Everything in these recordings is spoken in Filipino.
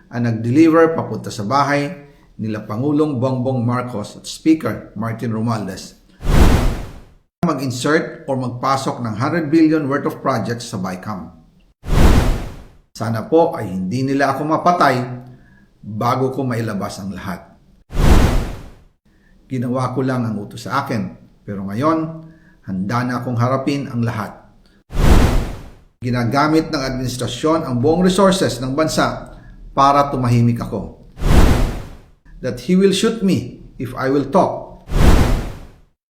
ang nag-deliver papunta sa bahay nila Pangulong Bongbong Marcos at Speaker Martin Romualdez mag-insert o magpasok ng 100 billion worth of projects sa BICAM. Sana po ay hindi nila ako mapatay bago ko mailabas ang lahat. Ginawa ko lang ang utos sa akin, pero ngayon, handa na akong harapin ang lahat. Ginagamit ng administrasyon ang buong resources ng bansa para tumahimik ako. That he will shoot me if I will talk.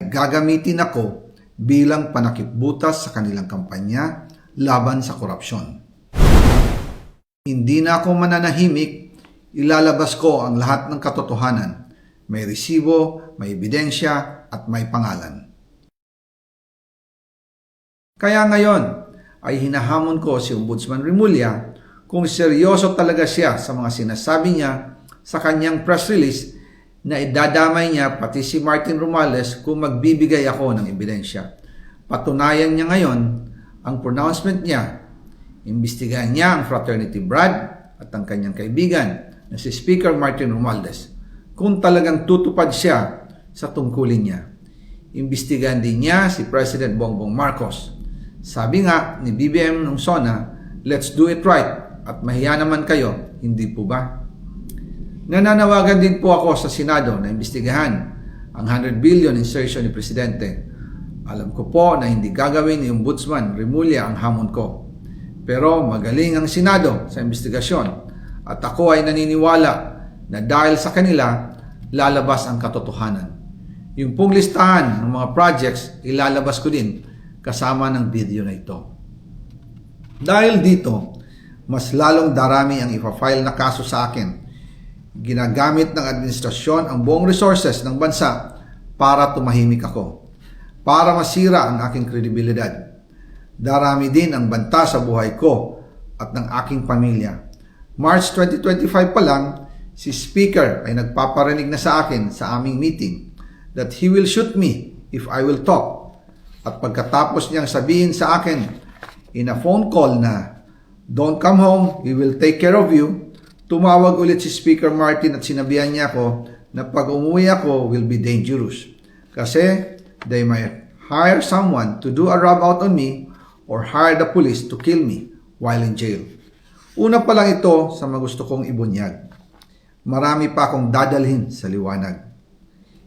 Gagamitin ako bilang panakipbutas sa kanilang kampanya laban sa korupsyon. Hindi na ako mananahimik, ilalabas ko ang lahat ng katotohanan. May resibo, may ebidensya, at may pangalan. Kaya ngayon ay hinahamon ko si Ombudsman Remulla kung seryoso talaga siya sa mga sinasabi niya sa kanyang press release na idadamay niya pati si Martin Romualdez kung magbibigay ako ng ebidensya. Patunayan niya ngayon ang pronouncement niya. Imbestigahan niya ang fraternity Brad at ang kanyang kaibigan na si Speaker Martin Romualdez kung talagang tutupad siya sa tungkulin niya. Imbestigahan din niya si President Bongbong Marcos. Sabi nga ni BBM nung SONA, let's do it right at mahiya naman kayo, hindi po ba? Nananawagan din po ako sa Senado na imbestigahan ang 100 billion insertion ni Presidente. Alam ko po na hindi gagawin ni Ombudsman Remulla ang hamon ko. Pero magaling ang Senado sa investigasyon at ako ay naniniwala na dahil sa kanila, lalabas ang katotohanan. Yung pong listahan ng mga projects, ilalabas ko din kasama ng video na ito. Dahil dito, mas lalong darami ang ipa-file na kaso sa akin. Ginagamit ng administrasyon ang buong resources ng bansa para tumahimik ako, para masira ang aking kredibilidad. Darami din ang banta sa buhay ko at ng aking pamilya. March 2025 pa lang, si Speaker ay nagpaparinig na sa akin sa aming meeting that he will shoot me if I will talk. At pagkatapos niyang sabihin sa akin in a phone call na, don't come home, we will take care of you, tumawag ulit si Speaker Martin at sinabihan niya ako na pag umuwi ako will be dangerous. Kasi they might hire someone to do a rub out on me or hire the police to kill me while in jail. Una pa lang ito sa mga gusto kong ibunyag. Marami pa akong dadalhin sa liwanag.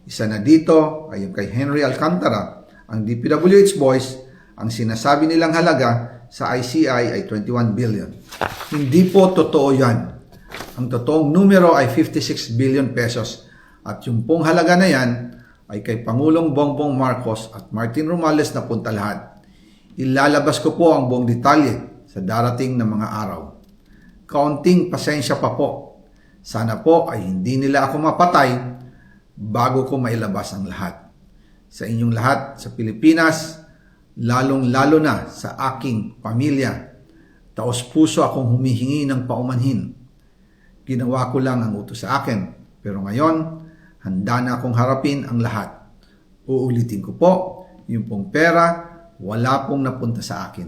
Isa na dito ay yung kay Henry Alcantara, ang DPWH boys, ang sinasabi nilang halaga sa ICI ay 21 billion. Hindi po totoo yan. Ang totoong numero ay 56 billion pesos at yung pong halaga na yan ay kay Pangulong Bongbong Marcos at Martin Romualdez na punta lahat. Ilalabas ko po ang buong detalye sa darating na mga araw. Kaunting pasensya pa po. Sana po ay hindi nila ako mapatay bago ko mailabas ang lahat. Sa inyong lahat sa Pilipinas, lalong-lalo na sa aking pamilya, taos-puso akong humihingi ng paumanhin. Ginawa ko lang ang utos sa akin, pero ngayon, handa na akong harapin ang lahat. Uulitin ko po, yung pong pera, wala pong napunta sa akin.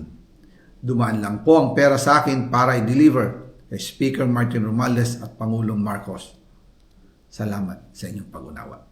Dumaan lang po ang pera sa akin para i-deliver kay Speaker Martin Romualdez at Pangulong Marcos. Salamat sa inyong pag-unawa.